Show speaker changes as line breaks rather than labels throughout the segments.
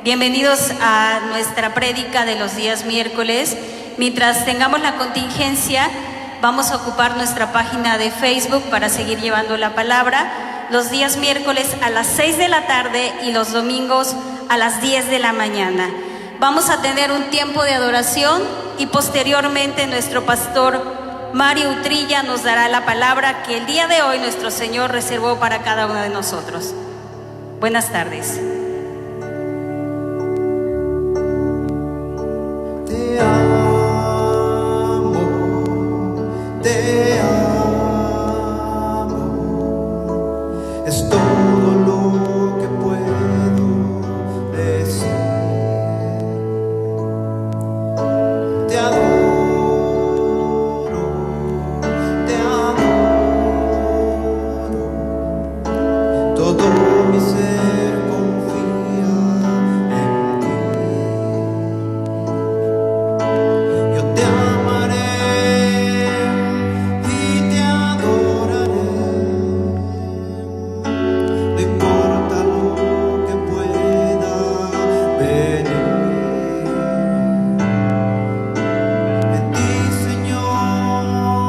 Bienvenidos a nuestra prédica de los días miércoles. Mientras tengamos la contingencia, vamos a ocupar nuestra página de Facebook para seguir llevando la palabra los días miércoles a las 6 de la tarde y los domingos a las 10 de la mañana. Vamos a tener un tiempo de adoración y posteriormente nuestro pastor Mario Utrilla nos dará la palabra que el día de hoy nuestro Señor reservó para cada uno de nosotros. Buenas tardes.
Te amo, te amo, es todo lo que puedo decir. Te adoro, te adoro, todo mi ser confía en ti. Yo te amaré y te adoraré, no importa lo que pueda venir. En ti, Señor,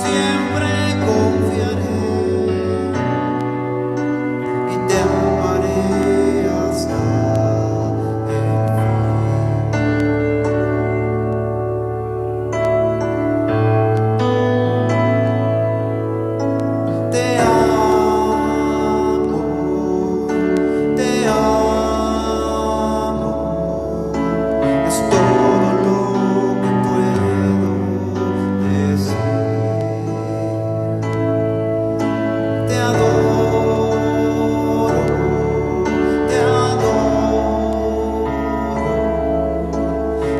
siempre confiaré y te amaré hasta el fin. Te amo, es todo lo que puedo decir. Te adoro,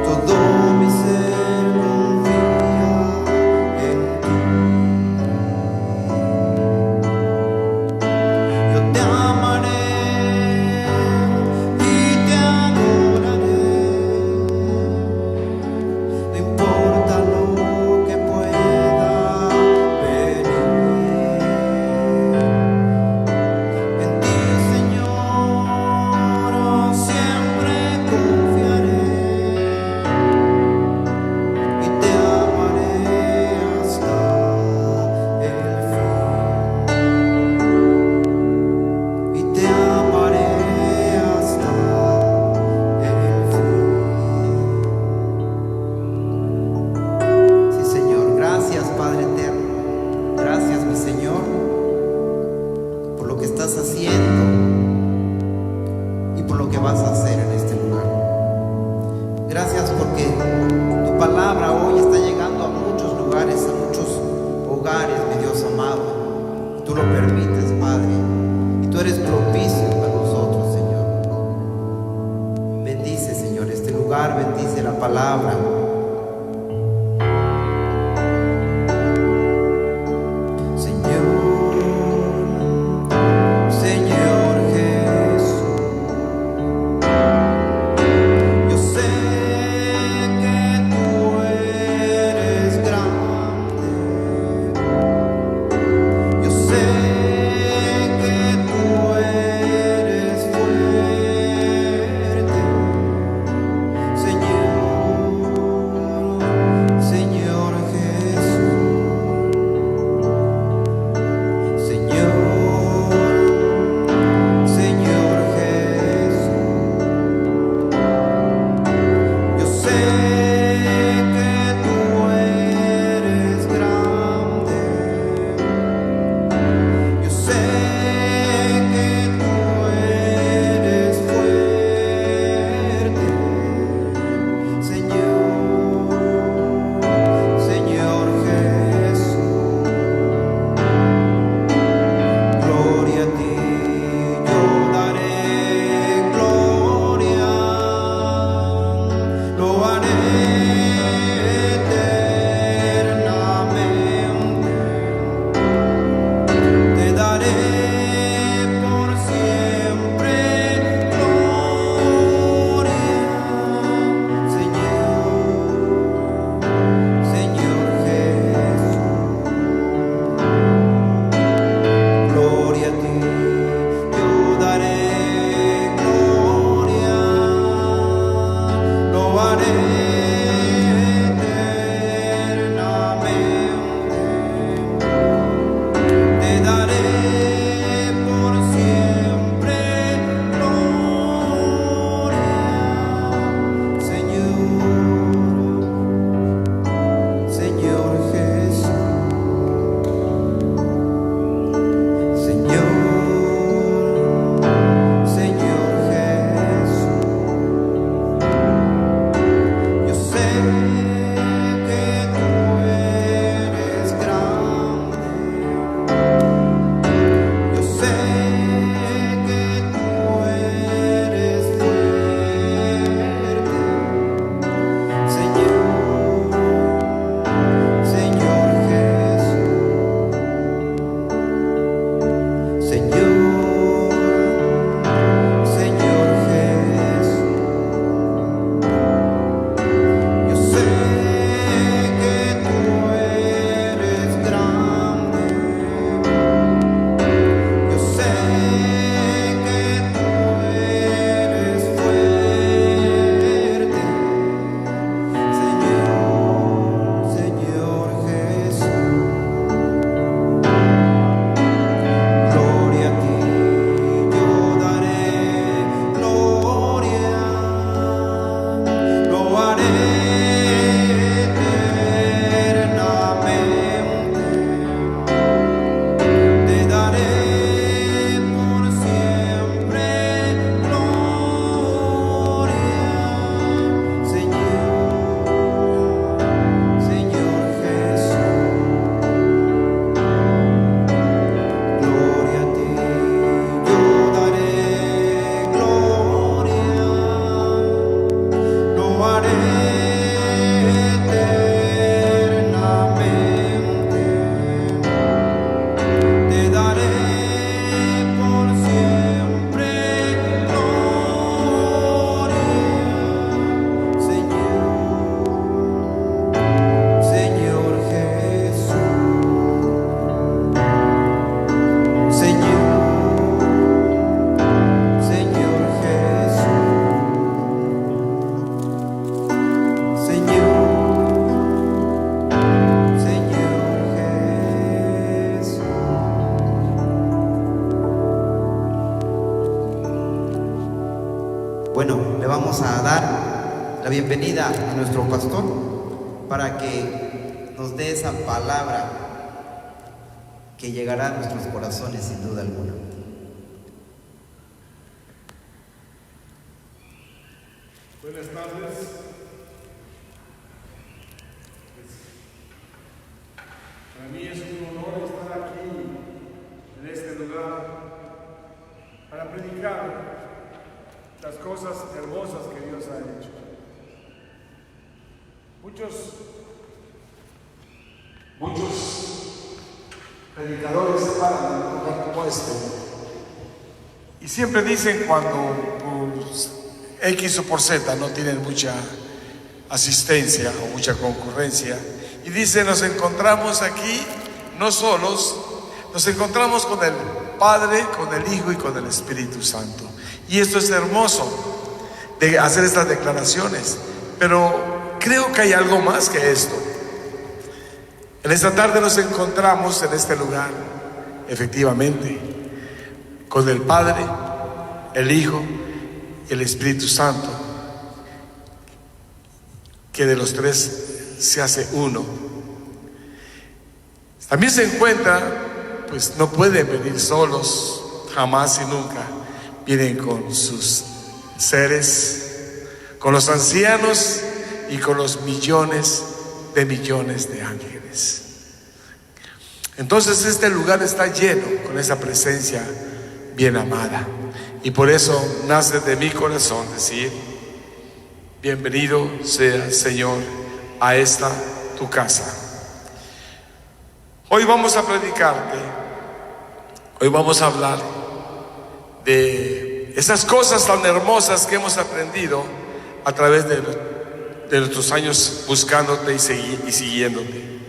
todo mi ser confía en ti. Yo te amaré y te adoraré, no importa lo que pueda venir. En ti, Señor, siempre confiaré y te amaré hasta el fin. Y te amaré hasta el fin. Sí, Señor, gracias, Padre eterno. Gracias, mi Señor, por lo que estás haciendo y por lo que vas a hacer en este lugar. Gracias porque tu palabra hoy está llegando a muchos lugares, a muchos hogares, mi Dios amado. Tú lo permites, Padre, y tú eres propicio para nosotros, Señor. Bendice, Señor, este lugar, bendice la palabra. Señor Jesús, yo sé que tú eres grande, yo sé que tú eres fuerte, Señor. Bueno, le vamos a dar la bienvenida a nuestro pastor para que nos dé esa palabra que llegará a nuestros corazones sin duda alguna.
Buenas tardes. Para mí es un honor estar aquí en este lugar para predicar las cosas hermosas que Dios ha hecho. Muchos predicadores se paran en un lugar como este y siempre dicen cuando por X o por Z no tienen mucha asistencia o mucha concurrencia, y dicen: nos encontramos aquí no solos, nos encontramos con el Padre, con el Hijo y con el Espíritu Santo. Y esto es hermoso de hacer estas declaraciones, pero creo que hay algo más que esto. En esta tarde nos encontramos en este lugar, efectivamente, con el Padre, el Hijo y el Espíritu Santo, que de los tres se hace uno. También se encuentra, pues no pueden venir solos, jamás y nunca. Vienen con sus seres, con los ancianos y con los millones de ángeles. Entonces este lugar está lleno con esa presencia bien amada, y por eso nace de mi corazón decir: bienvenido sea, Señor, a esta tu casa. Hoy vamos a predicarte, hoy vamos a hablar de esas cosas tan hermosas que hemos aprendido a través de nuestros años buscándote y siguiéndote.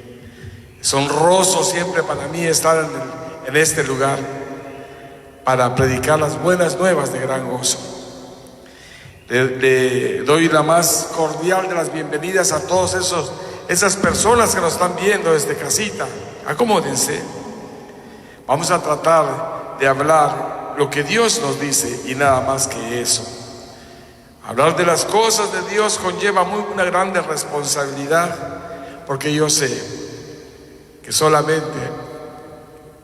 Es honroso siempre para mí estar en este lugar para predicar las buenas nuevas de gran gozo. Le doy la más cordial de las bienvenidas a todos esas personas que nos están viendo desde casita. Acomódense. Vamos a tratar de hablar lo que Dios nos dice y nada más que eso. Hablar de las cosas de Dios conlleva una grande responsabilidad, porque yo sé que solamente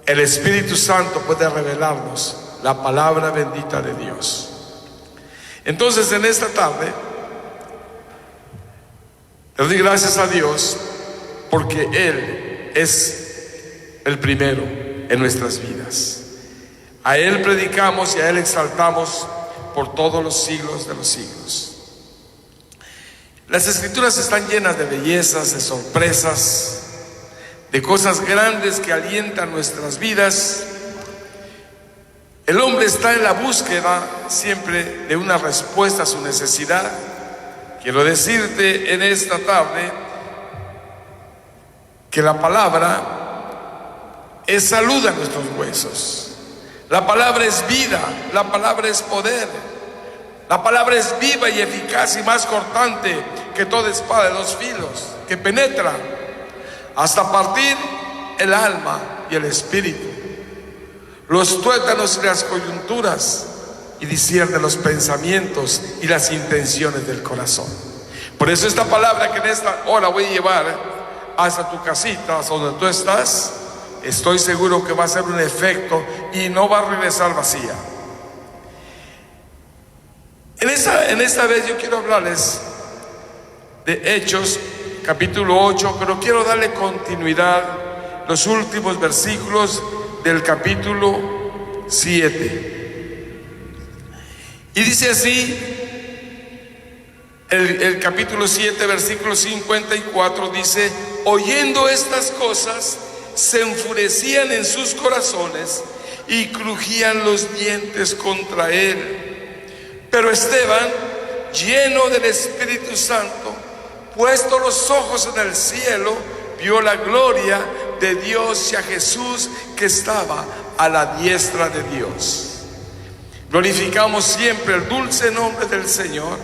el Espíritu Santo puede revelarnos la palabra bendita de Dios. Entonces, en esta tarde le doy gracias a Dios porque Él es el primero en nuestras vidas. A Él predicamos y a Él exaltamos por todos los siglos de los siglos. Las Escrituras están llenas de bellezas, de sorpresas, de cosas grandes que alientan nuestras vidas. El hombre está en la búsqueda siempre de una respuesta a su necesidad. Quiero decirte en esta tarde que la palabra es salud a nuestros huesos. La palabra es vida, la palabra es poder. La palabra es viva y eficaz y más cortante que toda espada de dos filos, que penetra hasta partir el alma y el espíritu, los tuétanos y las coyunturas, y discierne los pensamientos y las intenciones del corazón. Por eso esta palabra que en esta hora voy a llevar hasta tu casita, hasta donde tú estás, estoy seguro que va a ser un efecto y no va a regresar vacía. En esta vez yo quiero hablarles de Hechos capítulo 8, pero quiero darle continuidad los últimos versículos del capítulo 7. Y dice así el capítulo 7, versículo 54, dice: oyendo estas cosas, se enfurecían en sus corazones y crujían los dientes contra él. Pero Esteban, lleno del Espíritu Santo, puesto los ojos en el cielo, vio la gloria de Dios y a Jesús que estaba a la diestra de Dios. Glorificamos siempre el dulce nombre del Señor.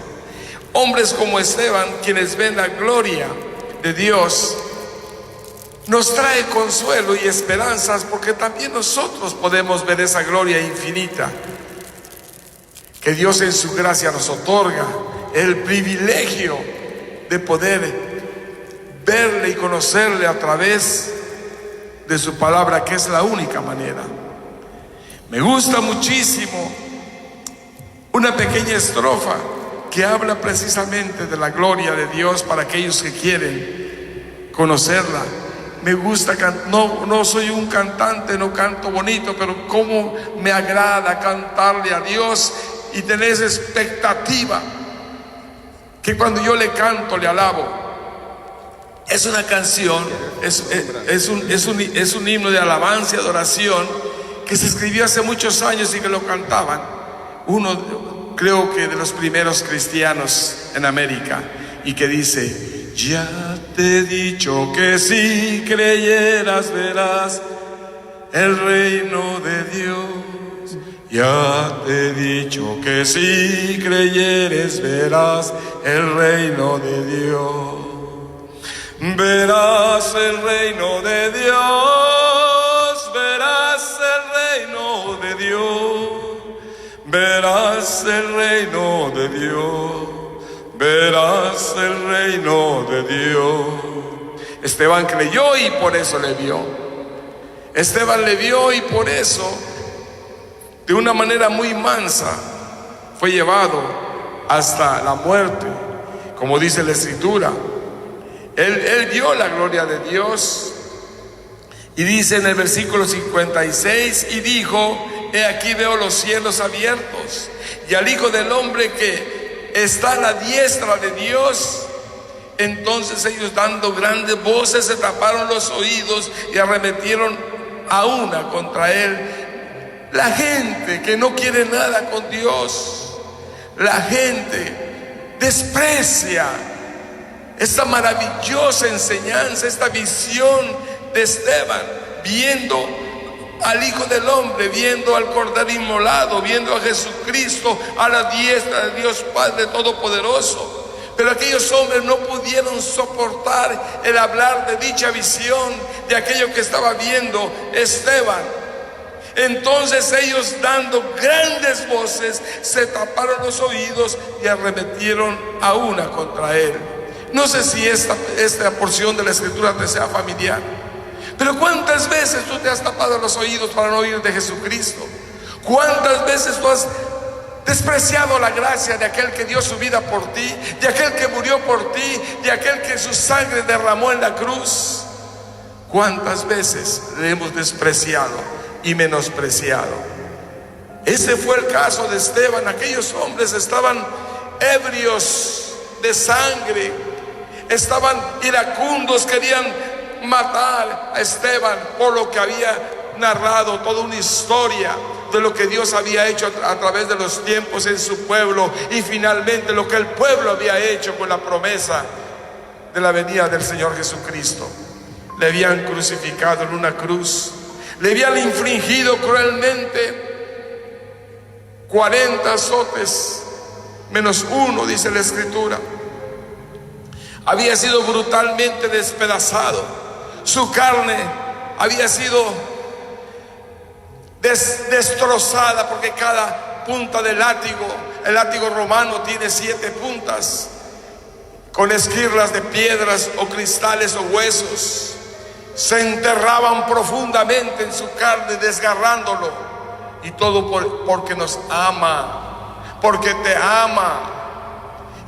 Hombres como Esteban, quienes ven la gloria de Dios, nos trae consuelo y esperanzas, porque también nosotros podemos ver esa gloria infinita. que Dios en su gracia nos otorga el privilegio de poder verle y conocerle a través de su palabra, que es la única manera. Me gusta muchísimo una pequeña estrofa que habla precisamente de la gloria de Dios para aquellos que quieren conocerla. Me gusta, no soy un cantante, no canto bonito, pero cómo me agrada cantarle a Dios y tener esa expectativa que cuando yo le canto, le alabo. Es una canción, es un himno de alabanza y adoración que se escribió hace muchos años y que lo cantaban. Uno, creo que de los primeros cristianos en América, y que dice: ya te he dicho que si creyeras verás el reino de Dios. Ya te he dicho que si creyeres verás el reino de Dios. Verás el reino de Dios, verás el reino de Dios, verás el reino de Dios, verás el reino de Dios. Esteban creyó y por eso le vio. Esteban le vio y por eso, de una manera muy mansa, fue llevado hasta la muerte, como dice la Escritura. Él vio la gloria de Dios, y dice en el versículo 56: y dijo: he aquí veo los cielos abiertos y al Hijo del Hombre que está a la diestra de Dios. Entonces ellos, dando grandes voces, se taparon los oídos y arremetieron a una contra él. La gente que no quiere nada con Dios, la gente desprecia esta maravillosa enseñanza, esta visión de Esteban, viendo al Hijo del Hombre, viendo al Cordero inmolado, viendo a Jesucristo a la diestra de Dios Padre Todopoderoso. Pero aquellos hombres no pudieron soportar el hablar de dicha visión, de aquello que estaba viendo Esteban. Entonces ellos, dando grandes voces, se taparon los oídos y arremetieron a una contra él. No sé si esta porción de la Escritura te sea familiar, pero ¿cuántas veces tú te has tapado los oídos para no oír de Jesucristo? ¿Cuántas veces tú has despreciado la gracia de aquel que dio su vida por ti, de aquel que murió por ti, de aquel que su sangre derramó en la cruz? ¿Cuántas veces le hemos despreciado y menospreciado? Ese fue el caso de Esteban. Aquellos hombres estaban ebrios de sangre, estaban iracundos, querían matar a Esteban por lo que había narrado toda una historia de lo que Dios había hecho a través de los tiempos en su pueblo, y finalmente lo que el pueblo había hecho con la promesa de la venida del Señor Jesucristo. Le habían crucificado en una cruz, le habían infligido cruelmente 40 azotes menos uno, dice la Escritura. Había sido brutalmente despedazado, su carne había sido destrozada, porque cada punta del látigo, el látigo romano tiene 7 puntas, con esquirlas de piedras o cristales o huesos. Se enterraban profundamente en su carne, desgarrándolo, y todo porque nos ama, porque te ama.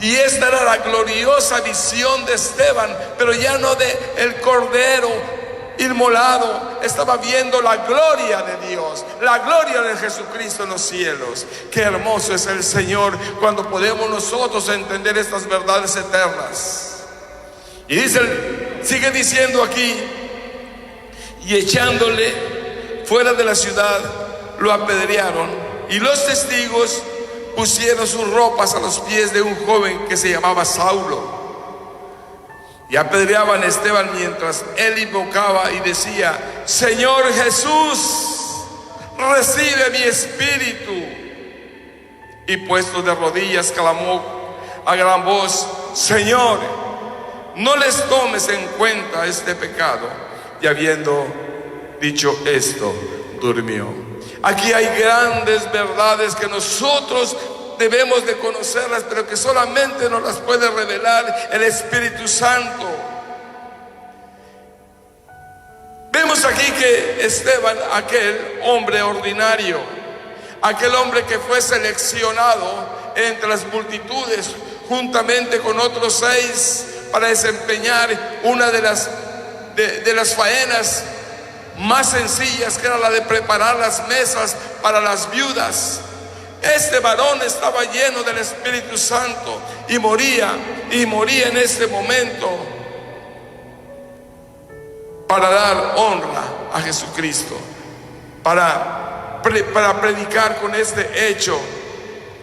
Y esta era la gloriosa visión de Esteban, pero ya no de el Cordero inmolado. Estaba viendo la gloria de Dios, la gloria de Jesucristo en los cielos. Qué hermoso es el Señor cuando podemos nosotros entender estas verdades eternas. Y dice, sigue diciendo aquí: y echándole fuera de la ciudad, lo apedrearon, y los testigos pusieron sus ropas a los pies de un joven que se llamaba Saulo. Y apedreaban a Esteban mientras él invocaba y decía: Señor Jesús, recibe mi espíritu. Y puesto de rodillas clamó a gran voz: Señor, no les tomes en cuenta este pecado. Y habiendo dicho esto, durmió. Aquí hay grandes verdades que nosotros
debemos de conocerlas, pero que solamente nos las puede revelar el Espíritu Santo. Vemos aquí que Esteban, aquel hombre ordinario, aquel hombre que fue seleccionado entre las multitudes juntamente con otros 6 para desempeñar una de las faenas más sencillas, que era la de preparar las mesas para las viudas. Este varón estaba lleno del Espíritu Santo y moría en este momento para dar honra a Jesucristo, para predicar con este hecho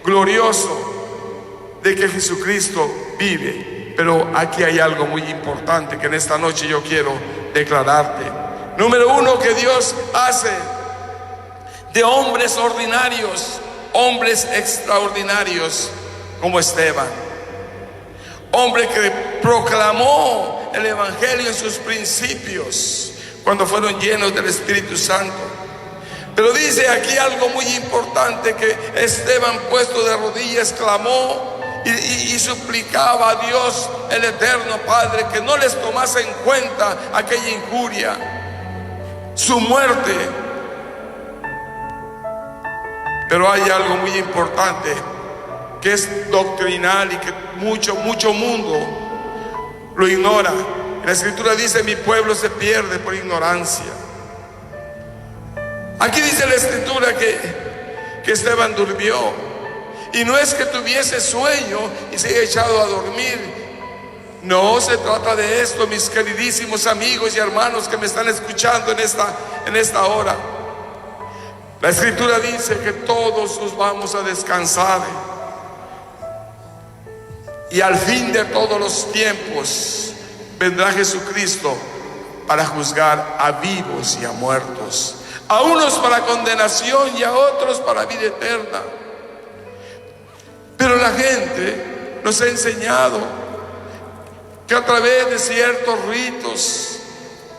glorioso de que Jesucristo vive. Pero aquí hay algo muy importante que en esta noche yo quiero declararte. Número 1, que Dios hace de hombres ordinarios hombres extraordinarios como Esteban, hombre que proclamó el Evangelio en sus principios cuando fueron llenos del Espíritu Santo. Pero dice aquí algo muy importante, que Esteban, puesto de rodillas, clamó y suplicaba a Dios el Eterno Padre que no les tomase en cuenta aquella injuria, su muerte. Pero hay algo muy importante que es doctrinal y que mucho mundo lo ignora. La Escritura dice: mi pueblo se pierde por ignorancia. Aquí dice la Escritura que Esteban durmió, y no es que tuviese sueño y se haya echado a dormir. No se trata de esto, mis queridísimos amigos y hermanos que me están escuchando en esta hora. La Escritura dice que todos nos vamos a descansar, y al fin de todos los tiempos vendrá Jesucristo para juzgar a vivos y a muertos, a unos para condenación y a otros para vida eterna. Pero la gente nos ha enseñado que a través de ciertos ritos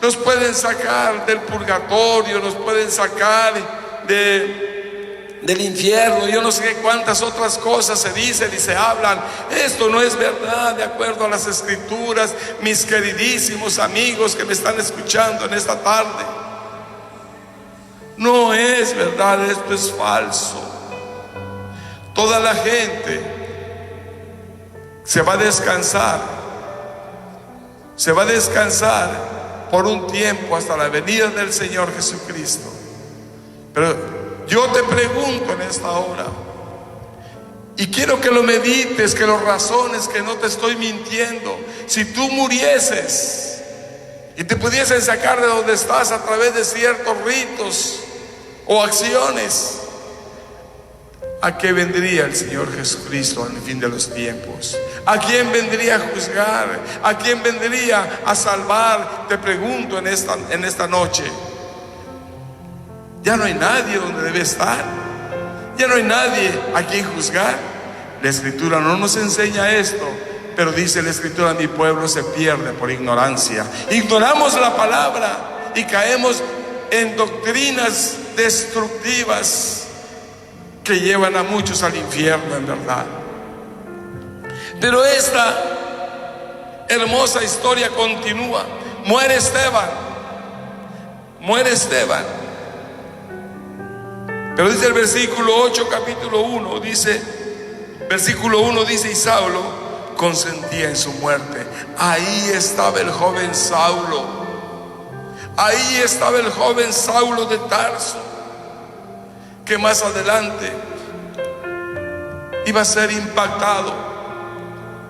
nos pueden sacar del purgatorio, nos pueden sacar del infierno. Yo no sé cuántas otras cosas se dicen y se hablan. Esto no es verdad de acuerdo a las Escrituras, mis queridísimos amigos que me están escuchando en esta tarde. No es verdad, esto es falso. Toda la gente se va a descansar por un tiempo hasta la venida del Señor Jesucristo. Pero yo te pregunto en esta hora, y quiero que lo medites, que lo razones, que no te estoy mintiendo. Si tú murieses y te pudiesen sacar de donde estás a través de ciertos ritos o acciones, ¿a qué vendría el Señor Jesucristo en el fin de los tiempos? ¿A quién vendría a juzgar? ¿A quién vendría a salvar? Te pregunto en esta noche. Ya no hay nadie donde debe estar. Ya no hay nadie a quien juzgar. La Escritura no nos enseña esto, pero dice la Escritura: mi pueblo se pierde por ignorancia. Ignoramos la palabra y caemos en doctrinas destructivas que llevan a muchos al infierno, en verdad. Pero esta hermosa historia continúa. Muere Esteban. Pero dice el versículo 8, capítulo 1, versículo 1 dice: y Saulo consentía en su muerte. Ahí estaba el joven Saulo. Ahí estaba el joven Saulo de Tarso, que más adelante iba a ser impactado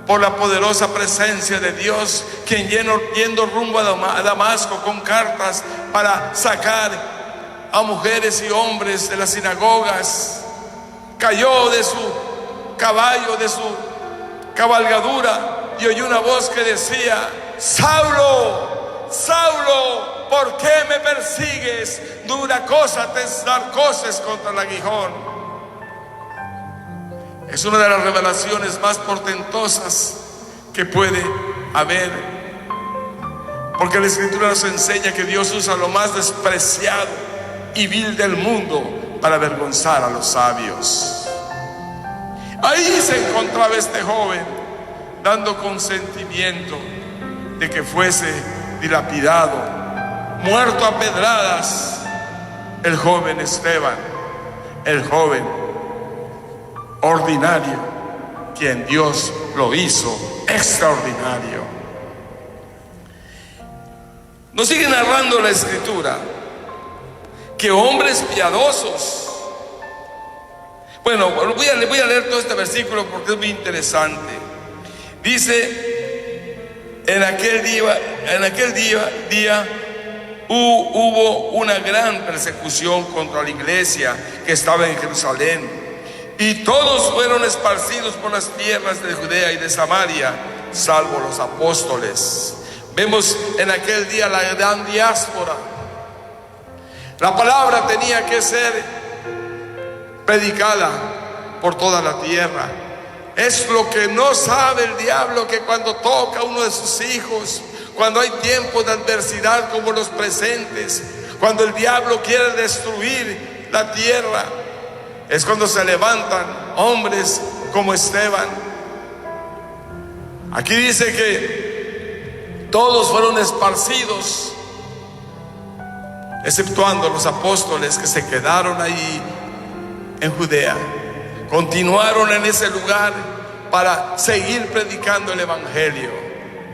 por la poderosa presencia de Dios, quien yendo rumbo a Damasco con cartas para sacar a mujeres y hombres de las sinagogas, cayó de su caballo, de su cabalgadura, y oyó una voz que decía: Saulo, Saulo, ¿por qué me persigues? Dura cosa te es dar coces contra el aguijón. Es una de las revelaciones más portentosas que puede haber, porque la Escritura nos enseña que Dios usa lo más despreciado y vil del mundo para avergonzar a los sabios. Ahí se encontraba este joven dando consentimiento de que fuese dilapidado, muerto a pedradas, el joven Esteban, el joven ordinario, quien Dios lo hizo extraordinario. Nos sigue narrando la Escritura que hombres piadosos. Bueno, voy a leer todo este versículo porque es muy interesante. Dice: en aquel día hubo una gran persecución contra la iglesia que estaba en Jerusalén, y todos fueron esparcidos por las tierras de Judea y de Samaria, salvo los apóstoles. Vemos en aquel día la gran diáspora. La palabra tenía que ser predicada por toda la tierra. Es lo que no sabe el diablo, que cuando toca a uno de sus hijos, cuando hay tiempos de adversidad como los presentes, cuando el diablo quiere destruir la tierra, es cuando se levantan hombres como Esteban. Aquí dice que todos fueron esparcidos, exceptuando los apóstoles que se quedaron ahí en Judea. Continuaron en ese lugar para seguir predicando el evangelio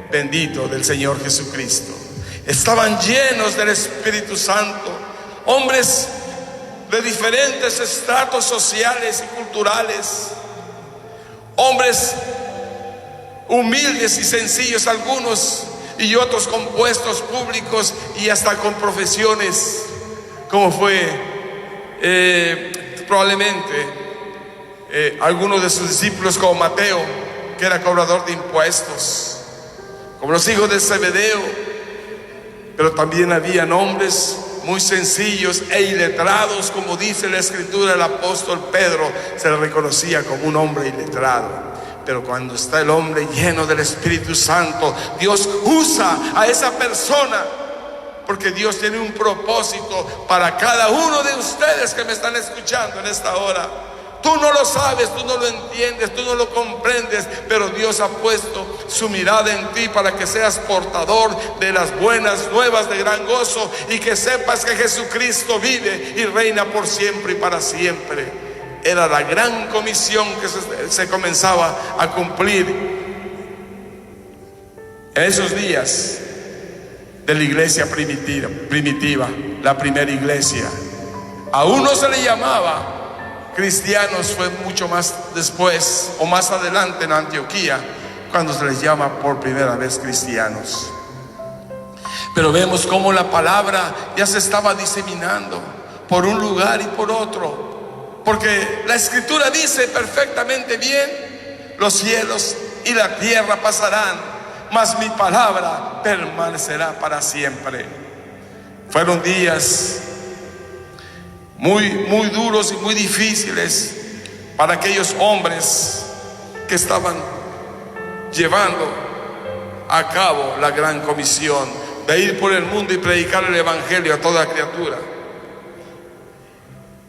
bendito del Señor Jesucristo. Estaban llenos del Espíritu Santo, hombres de diferentes estratos sociales y culturales, hombres humildes y sencillos algunos, y otros con puestos públicos y hasta con profesiones, como fue probablemente algunos de sus discípulos, como Mateo, que era cobrador de impuestos, como los hijos de Zebedeo. Pero también habían hombres muy sencillos e iletrados, como dice la Escritura. El apóstol Pedro se le reconocía como un hombre iletrado. Pero cuando está el hombre lleno del Espíritu Santo, Dios usa a esa persona, porque Dios tiene un propósito para cada uno de ustedes que me están escuchando en esta hora. Tú no lo sabes, tú no lo entiendes, tú no lo comprendes, pero Dios ha puesto su mirada en ti para que seas portador de las buenas nuevas de gran gozo, y que sepas que Jesucristo vive y reina por siempre y para siempre. Era la gran comisión que se comenzaba a cumplir en esos días de la iglesia primitiva, la primera iglesia. A uno se le llamaba cristianos, fue mucho más después o más adelante en Antioquía cuando se les llama por primera vez cristianos. Pero vemos cómo la palabra ya se estaba diseminando por un lugar y por otro. Porque la Escritura dice perfectamente bien: los cielos y la tierra pasarán, mas mi palabra permanecerá para siempre. Fueron días muy duros y muy difíciles para aquellos hombres que estaban llevando a cabo la gran comisión de ir por el mundo y predicar el evangelio a toda criatura.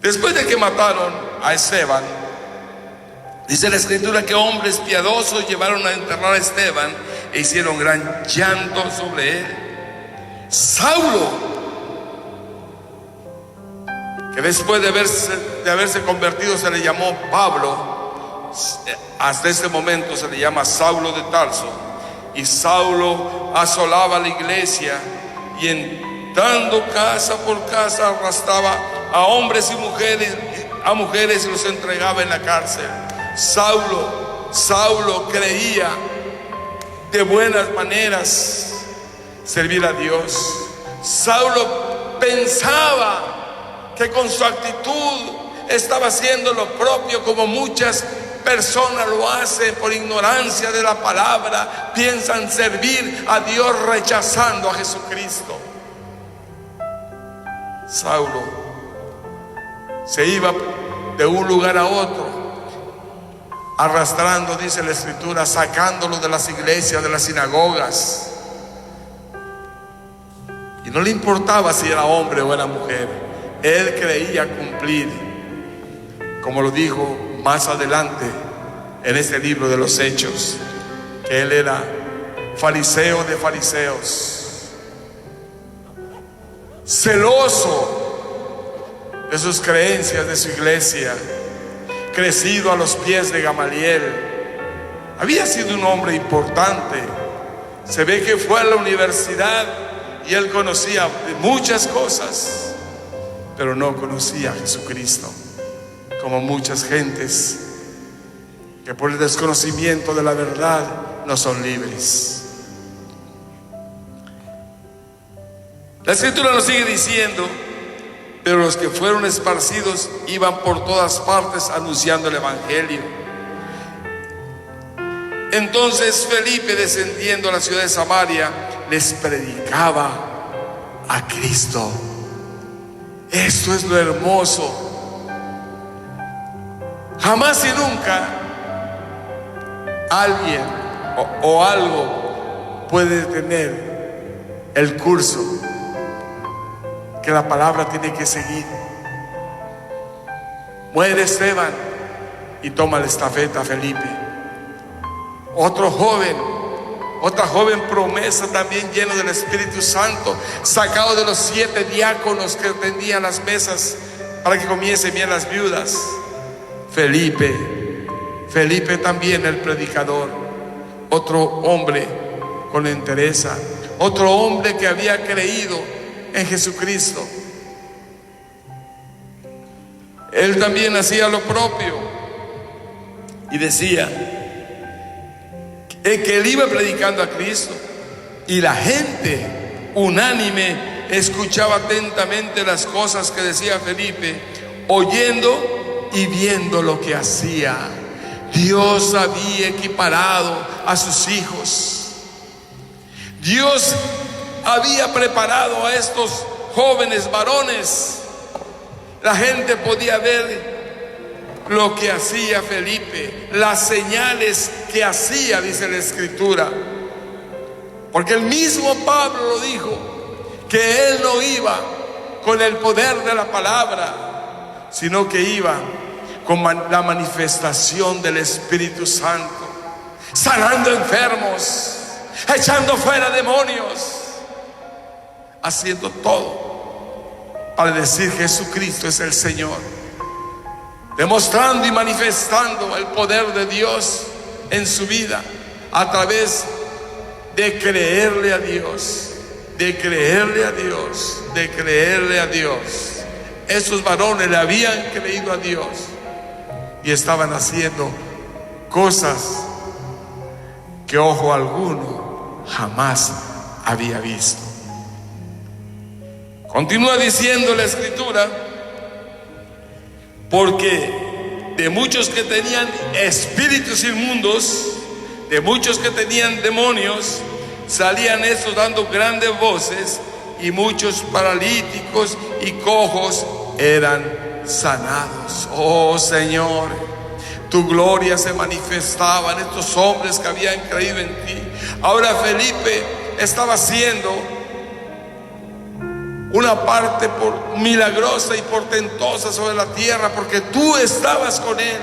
Después de que mataron a Esteban, dice la Escritura que hombres piadosos llevaron a enterrar a Esteban e hicieron gran llanto sobre él. Saulo, que después de haberse convertido se le llamó Pablo, hasta este momento se le llama Saulo de Tarso. Y Saulo asolaba la iglesia y entrando casa por casa arrastraba a hombres y mujeres y los entregaba en la cárcel. Saulo creía de buenas maneras servir a Dios. Saulo pensaba que con su actitud estaba haciendo lo propio, como muchas personas lo hacen por ignorancia de la palabra. Piensan servir a Dios rechazando a Jesucristo. Saulo se iba de un lugar a otro, arrastrando, dice la Escritura, sacándolo de las iglesias, de las sinagogas. Y no le importaba si era hombre o era mujer. Él creía cumplir, como lo dijo más adelante en este libro de los Hechos, que él era fariseo de fariseos, celoso de sus creencias, de su iglesia, crecido a los pies de Gamaliel. Había sido un hombre importante. Se ve que fue a la universidad y él conocía de muchas cosas, pero no conocía a Jesucristo, como muchas gentes que por el desconocimiento de la verdad no son libres. La Escritura nos sigue diciendo: pero los que fueron esparcidos iban por todas partes anunciando el Evangelio. Entonces Felipe, descendiendo a la ciudad de Samaria, les predicaba a Cristo. Esto es lo hermoso. Jamás y nunca alguien o algo puede detener el curso que la palabra tiene que seguir. Muere Esteban y toma la estafeta Felipe. Otra joven promesa, también lleno del Espíritu Santo, sacado de los 7 diáconos que tendían las mesas para que comiesen bien las viudas. Felipe también, el predicador, otro hombre con entereza, otro hombre que había creído en Jesucristo. Él también hacía lo propio y decía que él iba predicando a Cristo, y la gente unánime escuchaba atentamente las cosas que decía Felipe, oyendo y viendo lo que hacía. Dios había equiparado a sus hijos. Dios había preparado a estos jóvenes varones. La gente podía ver lo que hacía Felipe, las señales que hacía, dice la Escritura. Porque el mismo Pablo lo dijo, que él no iba con el poder de la palabra, sino que iba con la manifestación del Espíritu Santo, sanando enfermos, echando fuera demonios, haciendo todo para decir Jesucristo es el Señor, demostrando y manifestando el poder de Dios en su vida a través de creerle a Dios, de creerle a Dios, de creerle a Dios. Esos varones le habían creído a Dios y estaban haciendo cosas que ojo alguno jamás había visto. Continúa diciendo la Escritura: porque de muchos que tenían espíritus inmundos, de muchos que tenían demonios, salían estos dando grandes voces, y muchos paralíticos y cojos eran sanados. Oh Señor, tu gloria se manifestaba en estos hombres que habían creído en ti. Ahora Felipe estaba haciendo una parte milagrosa y portentosa sobre la tierra, porque tú estabas con él,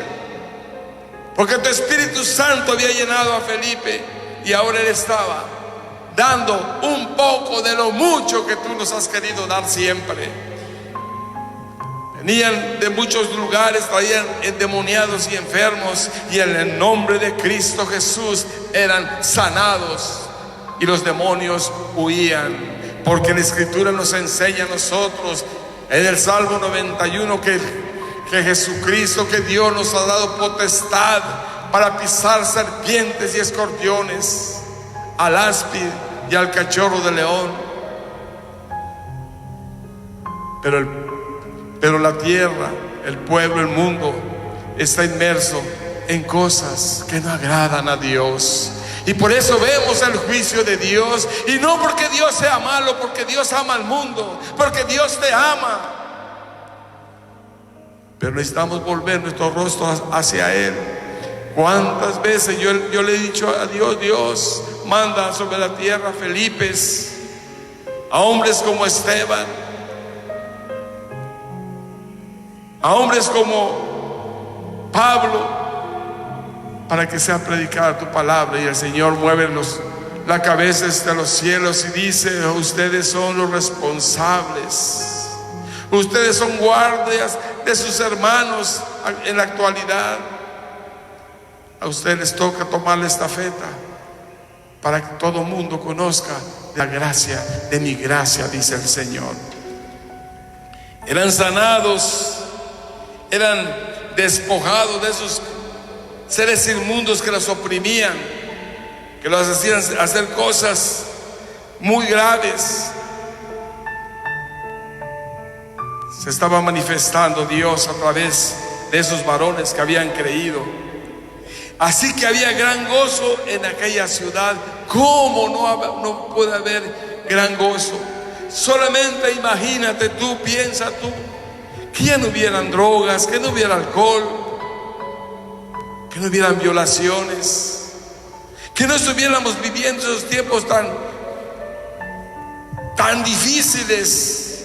porque tu Espíritu Santo había llenado a Felipe, y ahora él estaba dando un poco de lo mucho que tú nos has querido dar siempre. Venían de muchos lugares, traían endemoniados y enfermos, y en el nombre de Cristo Jesús eran sanados y los demonios huían. Porque la Escritura nos enseña a nosotros en el Salmo 91 que Jesucristo, que Dios nos ha dado potestad para pisar serpientes y escorpiones, al áspid y al cachorro de león. Pero la tierra, el pueblo, el mundo está inmerso en cosas que no agradan a Dios. Y por eso vemos el juicio de Dios. Y no porque Dios sea malo, porque Dios ama al mundo, porque Dios te ama. Pero necesitamos volver nuestro rostro hacia Él. ¿Cuántas veces yo le he dicho a Dios: Dios, manda sobre la tierra Felipes, a hombres como Esteban, a hombres como Pablo, para que sea predicada tu palabra. Y el Señor mueve la cabeza de los cielos y dice: ustedes son los responsables, ustedes son guardias de sus hermanos en la actualidad. A ustedes les toca tomar la estafeta para que todo el mundo conozca la gracia, de mi gracia, dice el Señor. Eran sanados, eran despojados de esos seres inmundos que los oprimían, que los hacían hacer cosas muy graves. Se estaba manifestando Dios a través de esos varones que habían creído. Así que había gran gozo en aquella ciudad. ¿Cómo no puede haber gran gozo? Solamente imagínate tú, piensa tú, que ya no hubieran drogas, que no hubiera alcohol, que no hubieran violaciones, que no estuviéramos viviendo esos tiempos tan difíciles.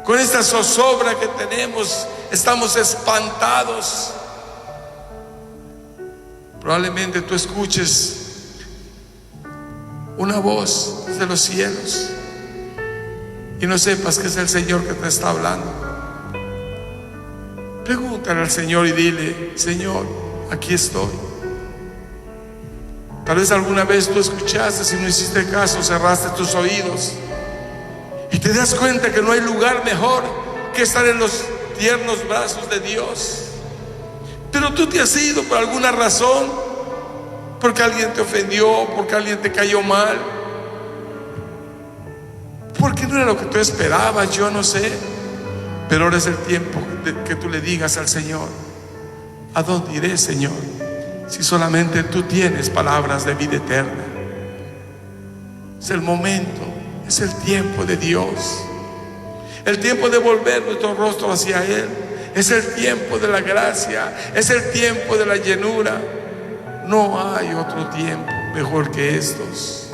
Con esta zozobra que tenemos, estamos espantados. Probablemente tú escuches una voz desde los cielos y no sepas que es el Señor que te está hablando. Pregúntale al Señor y dile: Señor, aquí estoy. Tal vez alguna vez tú escuchaste, si no hiciste caso, cerraste tus oídos y te das cuenta que no hay lugar mejor que estar en los tiernos brazos de Dios. Pero tú te has ido por alguna razón, porque alguien te ofendió, porque alguien te cayó mal, porque no era lo que tú esperabas, yo no sé. Pero ahora es el tiempo de que tú le digas al Señor: ¿a dónde iré, Señor? Si solamente tú tienes palabras de vida eterna. Es el momento, es el tiempo de Dios, el tiempo de volver nuestro rostro hacia Él. Es el tiempo de la gracia, es el tiempo de la llenura. No hay otro tiempo mejor que estos.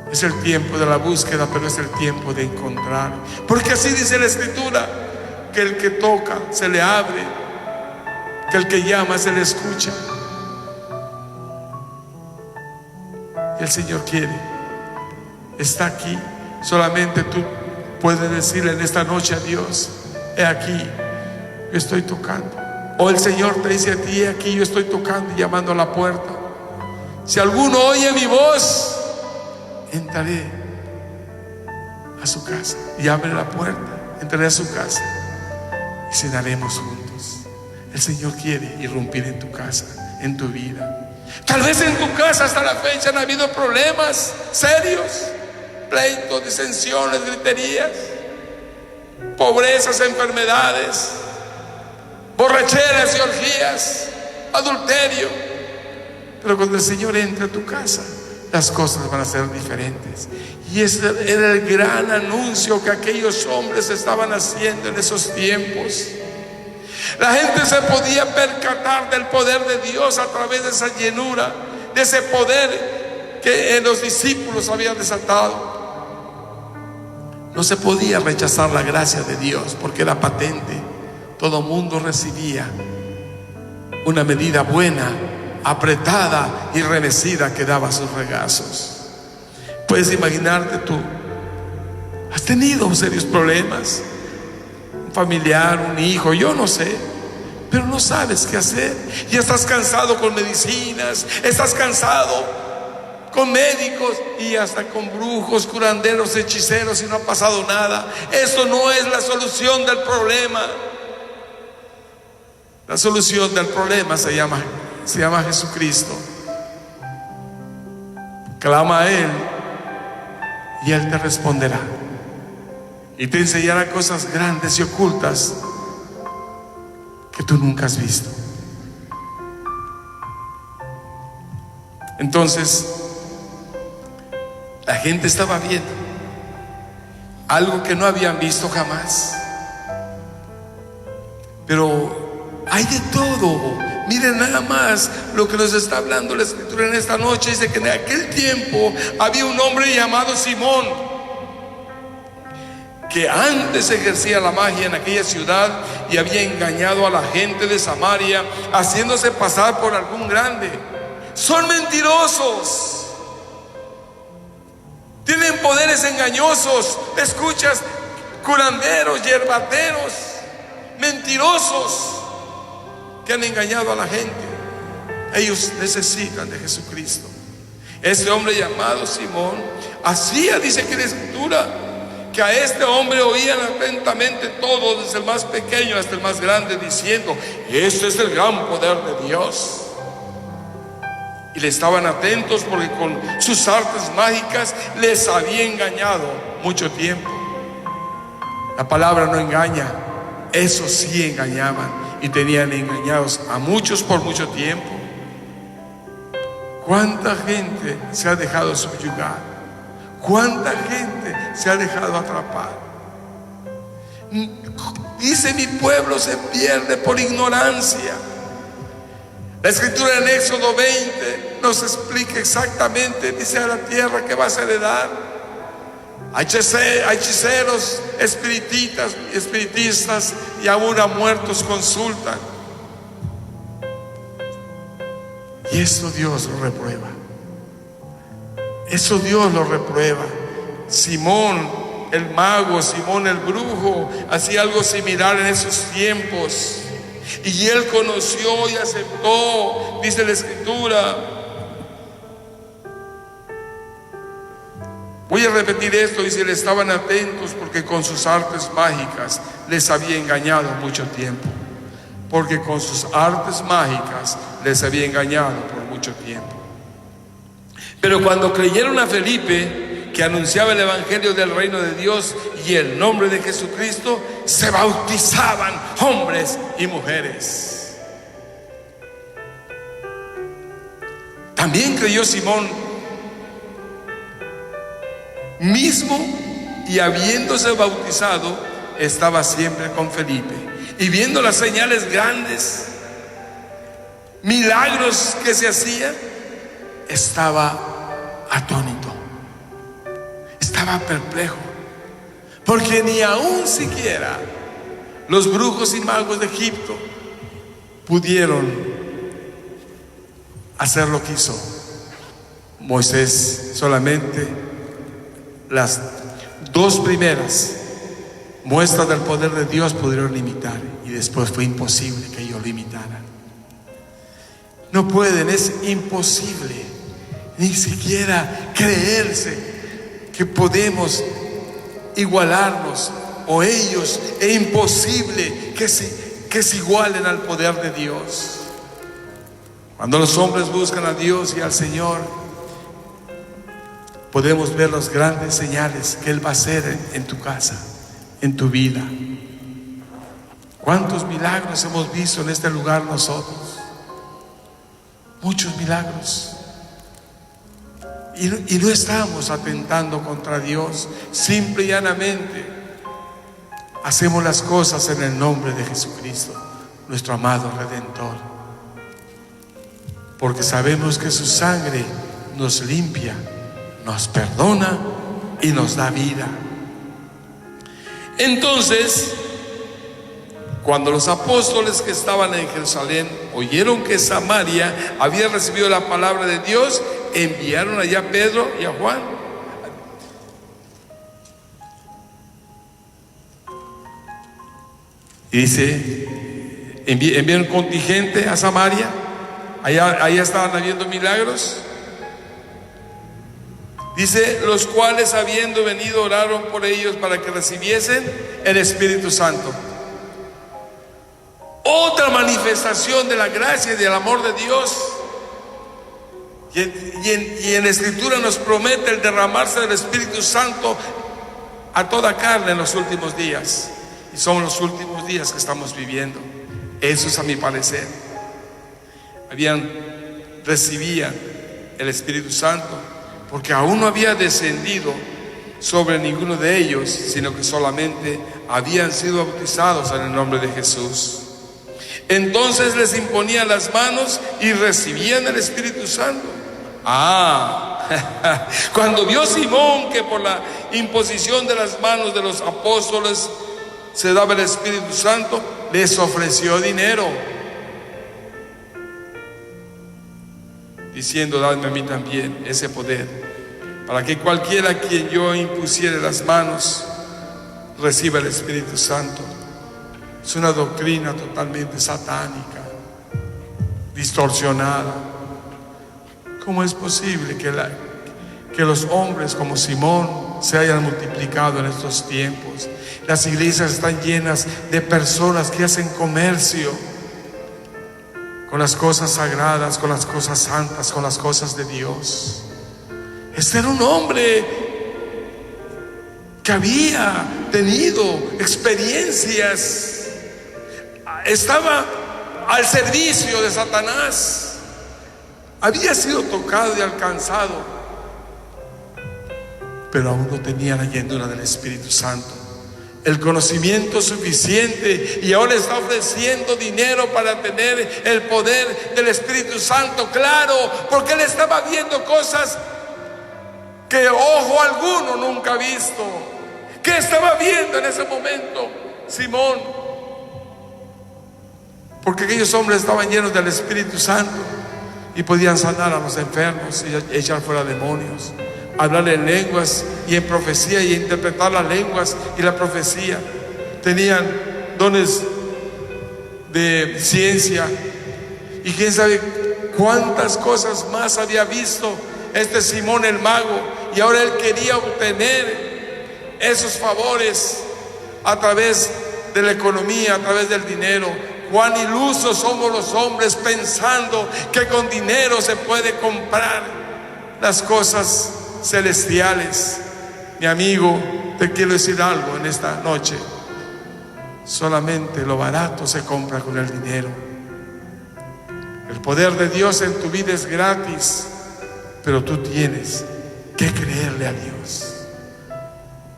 Es el tiempo de la búsqueda, pero es el tiempo de encontrar. Porque así dice la Escritura, que el que toca se le abre, que el que llama se le escucha. Y el Señor quiere, está aquí. Solamente tú puedes decirle en esta noche a Dios: he aquí, yo estoy tocando. O el Señor te dice a ti: he aquí, yo estoy tocando y llamando a la puerta. Si alguno oye mi voz, entraré a su casa. Y abre la puerta, entraré a su casa y cenaremos juntos. El Señor quiere irrumpir en tu casa, en tu vida. Tal vez en tu casa hasta la fecha han habido problemas serios, pleitos, disensiones, griterías, pobrezas, enfermedades, borracheras y orgías, adulterio. Pero cuando el Señor entra a tu casa, las cosas van a ser diferentes. Y ese era el gran anuncio que aquellos hombres estaban haciendo en esos tiempos. La gente se podía percatar del poder de Dios a través de esa llenura, de ese poder que en los discípulos habían desatado. No se podía rechazar la gracia de Dios porque era patente. Todo mundo recibía una medida buena, apretada y revestida, que daba sus regazos. Puedes imaginarte tú, has tenido serios problemas, un familiar, un hijo, yo no sé, pero no sabes qué hacer. Y estás cansado con medicinas, estás cansado con médicos y hasta con brujos, curanderos, hechiceros, y no ha pasado nada. Eso no es la solución del problema. La solución del problema se llama Jesucristo. Clama a Él y Él te responderá y te enseñará cosas grandes y ocultas que tú nunca has visto. Entonces la gente estaba viendo algo que no habían visto jamás. Pero hay de todo. Miren nada más lo que nos está hablando la Escritura en esta noche. Dice que en aquel tiempo había un hombre llamado Simón, que antes ejercía la magia en aquella ciudad y había engañado a la gente de Samaria, haciéndose pasar por algún grande. Son mentirosos, tienen poderes engañosos. Escuchas, curanderos, yerbateros, mentirosos que han engañado a la gente. Ellos necesitan de Jesucristo. Este hombre llamado Simón hacía, dice que la Escritura, que a este hombre oían atentamente todos, desde el más pequeño hasta el más grande, diciendo: este es el gran poder de Dios. Y le estaban atentos porque con sus artes mágicas les había engañado mucho tiempo. La palabra no engaña, esos sí engañaban y tenían engañados a muchos por mucho tiempo. ¿Cuánta gente se ha dejado subyugar? ¿Cuánta gente se ha dejado atrapar? Dice: mi pueblo se pierde por ignorancia. La Escritura en Éxodo 20 nos explica exactamente, dice: a la tierra que vas a heredar, hechiceros, espiritistas y aún a muertos consultan. Y eso Dios lo reprueba. Eso Dios lo reprueba. Simón el mago, Simón el brujo, hacía algo similar en esos tiempos. Y él conoció y aceptó, dice la Escritura. Voy a repetir esto, dice: le estaban atentos porque con sus artes mágicas les había engañado mucho tiempo. Porque con sus artes mágicas les había engañado por mucho tiempo. Pero cuando creyeron a Felipe, que anunciaba el evangelio del reino de Dios y el nombre de Jesucristo, se bautizaban hombres y mujeres. También creyó Simón mismo, y habiéndose bautizado estaba siempre con Felipe, y viendo las señales grandes, milagros que se hacían, estaba atónito, estaba perplejo, porque ni aún siquiera los brujos y magos de Egipto pudieron hacer lo que hizo Moisés. Solamente las dos primeras muestras del poder de Dios pudieron imitar, y después fue imposible que ellos lo imitaran. No pueden, es imposible ni siquiera creerse que podemos igualarnos o ellos. Es imposible que se igualen al poder de Dios. Cuando los hombres buscan a Dios y al Señor, podemos ver las grandes señales que Él va a hacer en tu casa, en tu vida. ¿Cuántos milagros hemos visto en este lugar nosotros? Muchos milagros. Y no estamos atentando contra Dios. Simple y llanamente hacemos las cosas en el nombre de Jesucristo, nuestro amado Redentor, porque sabemos que su sangre nos limpia, nos perdona y nos da vida. Entonces, cuando los apóstoles que estaban en Jerusalén oyeron que Samaria había recibido la palabra de Dios, enviaron allá a Pedro y a Juan. Y dice: enviaron un contingente a Samaria. Allá estaban habiendo milagros. Dice: los cuales, habiendo venido, oraron por ellos para que recibiesen el Espíritu Santo. Otra manifestación de la gracia y del amor de Dios. Y en la Escritura nos promete el derramarse del Espíritu Santo a toda carne en los últimos días. Y son los últimos días que estamos viviendo. Eso es a mi parecer. Recibían el Espíritu Santo, porque aún no había descendido sobre ninguno de ellos, sino que solamente habían sido bautizados en el nombre de Jesús. Entonces les imponían las manos y recibían el Espíritu Santo. Cuando vio Simón que por la imposición de las manos de los apóstoles se daba el Espíritu Santo, les ofreció dinero, diciendo: dadme a mí también ese poder, para que cualquiera a quien yo impusiere las manos reciba el Espíritu Santo. Es una doctrina totalmente satánica, distorsionada. ¿Cómo es posible que los hombres como Simón se hayan multiplicado en estos tiempos? Las iglesias están llenas de personas que hacen comercio con las cosas sagradas, con las cosas santas, con las cosas de Dios. Este era un hombre que había tenido experiencias, estaba al servicio de Satanás, había sido tocado y alcanzado, pero aún no tenía la llenura del Espíritu Santo, el conocimiento suficiente, y ahora está ofreciendo dinero para tener el poder del Espíritu Santo. Claro, porque él estaba viendo cosas que ojo alguno nunca ha visto. ¿Qué estaba viendo en ese momento Simón? Porque aquellos hombres estaban llenos del Espíritu Santo y podían sanar a los enfermos y echar fuera demonios, hablar en lenguas y en profecía, y interpretar las lenguas y la profecía. Tenían dones de ciencia, y quién sabe cuántas cosas más había visto este Simón el mago, y ahora él quería obtener esos favores a través de la economía, a través del dinero. Cuán ilusos somos los hombres, pensando que con dinero se puede comprar las cosas celestiales. Mi amigo, te quiero decir algo en esta noche: solamente lo barato se compra con el dinero. El poder de Dios en tu vida es gratis, pero tú tienes que creerle a Dios.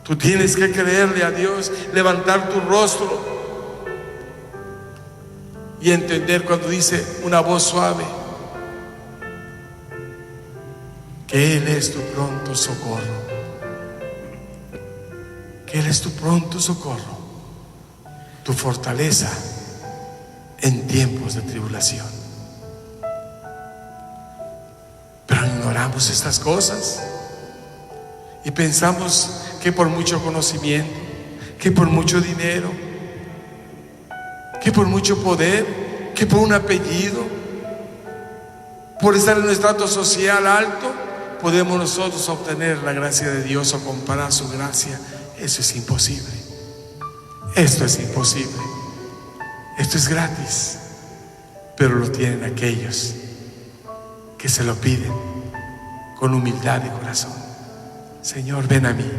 Tú tienes que creerle a Dios, levantar tu rostro y entender cuando dice una voz suave que Él es tu pronto socorro, que Él es tu pronto socorro, tu fortaleza en tiempos de tribulación. Pero ignoramos estas cosas y pensamos que por mucho conocimiento, que por mucho dinero, que por mucho poder, que por un apellido, por estar en un estrato social alto, podemos nosotros obtener la gracia de Dios o comparar su gracia. Eso es imposible. Esto es imposible. Esto es gratis, pero lo tienen aquellos que se lo piden con humildad de corazón. Señor, ven a mí,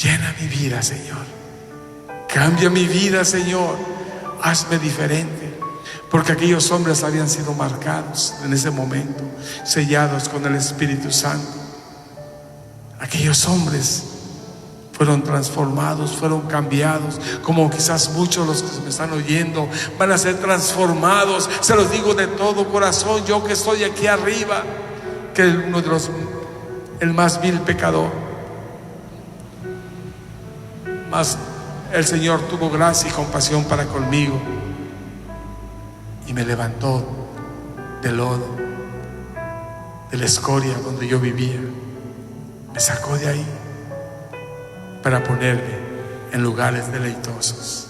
llena mi vida, Señor, cambia mi vida, Señor, hazme diferente. Porque aquellos hombres habían sido marcados en ese momento, sellados con el Espíritu Santo. Aquellos hombres fueron transformados, fueron cambiados, como quizás muchos los que me están oyendo van a ser transformados. Se los digo de todo corazón, yo que estoy aquí arriba, que el más vil pecador, mas el Señor tuvo gracia y compasión para conmigo y me levantó del lodo, de la escoria donde yo vivía, me sacó de ahí para ponerme en lugares deleitosos.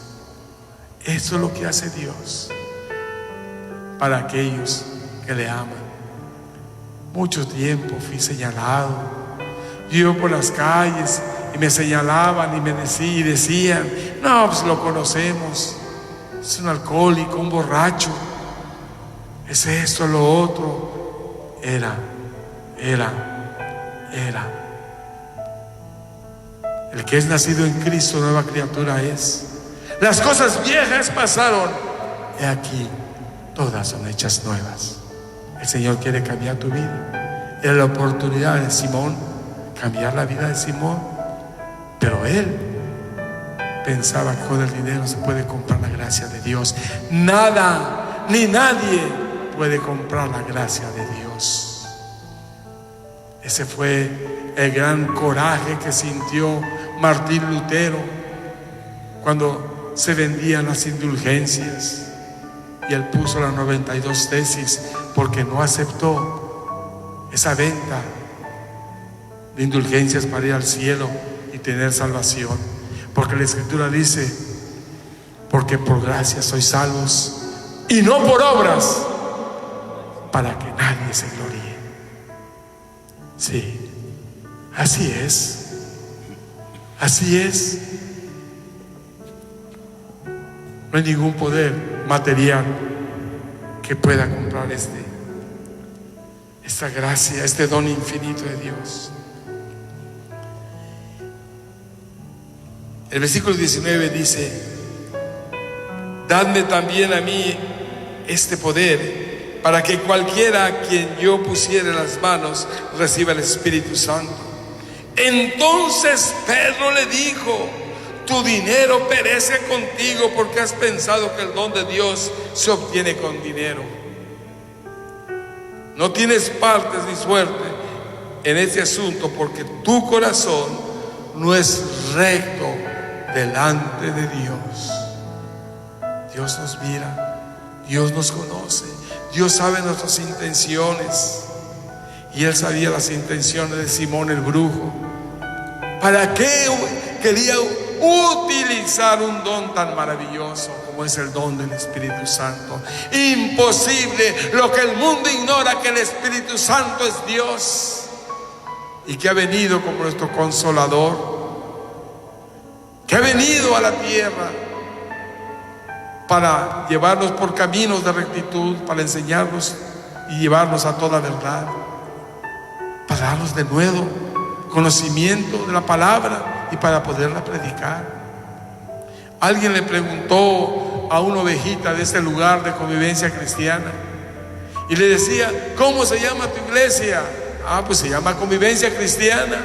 Eso es lo que hace Dios para aquellos que le aman. Mucho tiempo fui señalado. Yo iba por las calles y me señalaban y me decían: no, pues lo conocemos, es un alcohólico, un borracho, es esto, lo otro. Era. El que es nacido en Cristo, nueva criatura es. Las cosas viejas pasaron, he aquí, todas son hechas nuevas. El Señor quiere cambiar tu vida. Era la oportunidad de Simón, cambiar la vida de Simón, pero él pensaba que con el dinero se puede comprar la gracia de Dios. Nada ni nadie puede comprar la gracia de Dios. Ese fue el gran coraje que sintió Martín Lutero cuando se vendían las indulgencias, y él puso las 92 tesis porque no aceptó esa venta de indulgencias para ir al cielo y tener salvación. Porque la Escritura dice: porque por gracia sois salvos, y no por obras, para que nadie se gloríe. Sí, así es. Así es. No hay ningún poder material que pueda comprar esta gracia, este don infinito de Dios. El versículo 19 dice: dadme también a mí este poder, para que cualquiera a quien yo pusiere las manos reciba el Espíritu Santo. Entonces Pedro le dijo: tu dinero perece contigo, porque has pensado que el don de Dios se obtiene con dinero. No tienes partes ni suerte en este asunto, porque tu corazón no es recto delante de Dios. Dios nos mira, Dios nos conoce, Dios sabe nuestras intenciones, y Él sabía las intenciones de Simón el brujo. ¿Para qué quería utilizar un don tan maravilloso como es el don del Espíritu Santo? Imposible. Lo que el mundo ignora, que el Espíritu Santo es Dios, y que ha venido como nuestro consolador, que ha venido a la tierra para llevarnos por caminos de rectitud, para enseñarnos y llevarnos a toda verdad, para darnos de nuevo conocimiento de la palabra y para poderla predicar. Alguien le preguntó a una ovejita de este lugar de convivencia cristiana y le decía: ¿cómo se llama tu iglesia? Pues se llama Convivencia Cristiana.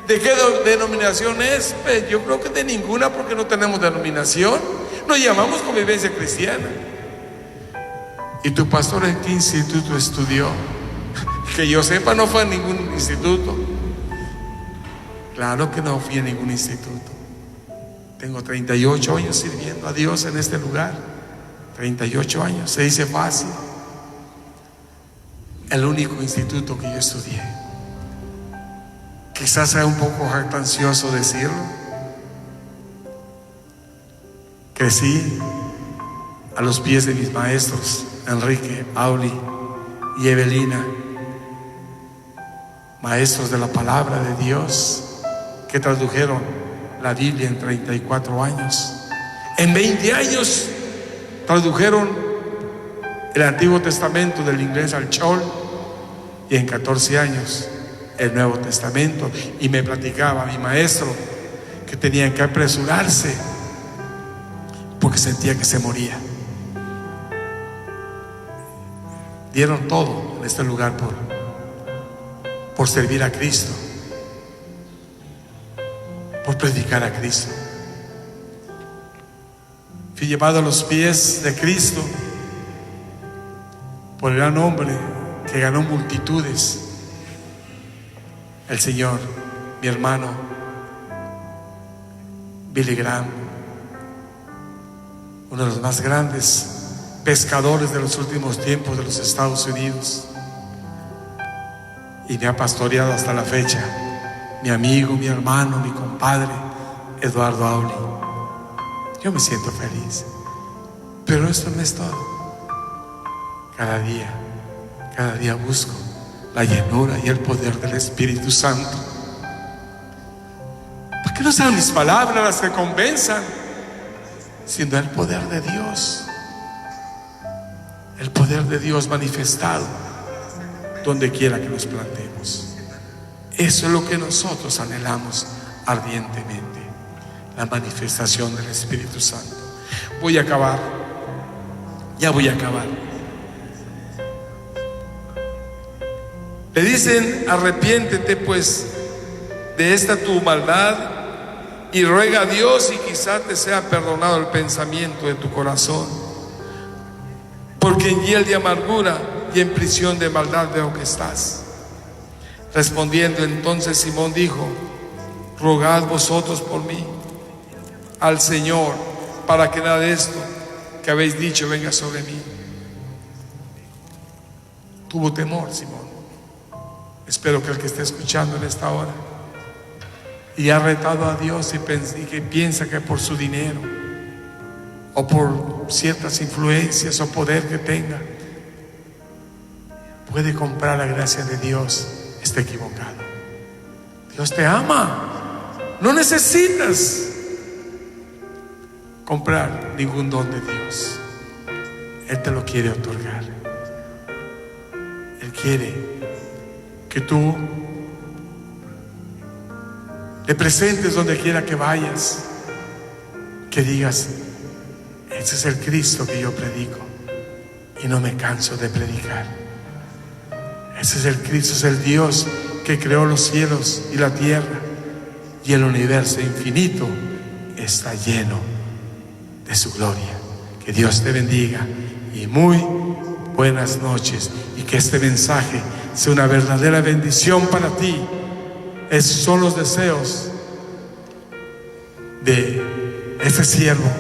¿De qué denominación es? Pues yo creo que de ninguna, porque no tenemos denominación. Nos llamamos Convivencia Cristiana. ¿Y tu pastor en qué instituto estudió? Que yo sepa, no fue a ningún instituto. Claro que no fui a ningún instituto. Tengo 38 años sirviendo a Dios en este lugar. 38 años, se dice fácil. El único instituto que yo estudié. Quizás sea un poco jactancioso decirlo. Crecí a los pies de mis maestros, Enrique, Auli y Evelina, maestros de la palabra de Dios, que tradujeron la Biblia en 34 años. En 20 años tradujeron el Antiguo Testamento del inglés al chol, y en 14 años el Nuevo Testamento. Y me platicaba mi maestro que tenían que apresurarse porque sentía que se moría. Dieron todo en este lugar por servir a Cristo, por predicar a Cristo. Fui llevado a los pies de Cristo por el gran hombre que ganó multitudes, el Señor, mi hermano Billy Graham, uno de los más grandes pescadores de los últimos tiempos de los Estados Unidos, y me ha pastoreado hasta la fecha. Mi amigo, mi hermano, mi compadre Eduardo Auli. Yo me siento feliz, pero esto no es todo. Cada día busco la llenura y el poder del Espíritu Santo. ¿Por qué no sean mis palabras las que convenzan, sino el poder de Dios? El poder de Dios manifestado donde quiera que nos plantemos. Eso es lo que nosotros anhelamos ardientemente, la manifestación del Espíritu Santo. Voy a acabar, ya voy a acabar. Le dicen: arrepiéntete pues de esta tu maldad y ruega a Dios, y quizá te sea perdonado el pensamiento de tu corazón, porque en hiel de amargura y en prisión de maldad veo que estás. Respondiendo entonces Simón dijo: rogad vosotros por mí al Señor, para que nada de esto que habéis dicho venga sobre mí. Tuvo temor Simón. Espero que el que esté escuchando en esta hora y ha retado a Dios y que piensa que por su dinero o por ciertas influencias o poder que tenga puede comprar la gracia de Dios, está equivocado. Dios te ama. No necesitas comprar ningún don de Dios. Él te lo quiere otorgar. Él quiere que tú le presentes donde quiera que vayas, que digas: ese es el Cristo que yo predico y no me canso de predicar. Ese es el Cristo, es el Dios que creó los cielos y la tierra, y el universo infinito está lleno de su gloria. Que Dios te bendiga y muy buenas noches, y que este mensaje sea una verdadera bendición para ti. Esos son los deseos de este siervo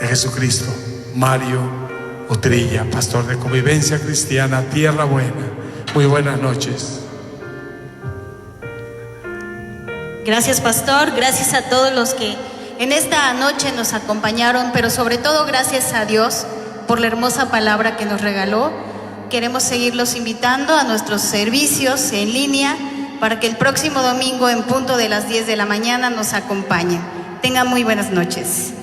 de Jesucristo, Mario Utrilla, pastor de Convivencia Cristiana Tierra Buena. Muy buenas noches.
Gracias, pastor. Gracias a todos los que en esta noche nos acompañaron, pero sobre todo gracias a Dios por la hermosa palabra que nos regaló. Queremos seguirlos invitando a nuestros servicios en línea para que el próximo domingo en punto de las 10 de la mañana nos acompañen. Tengan muy buenas noches.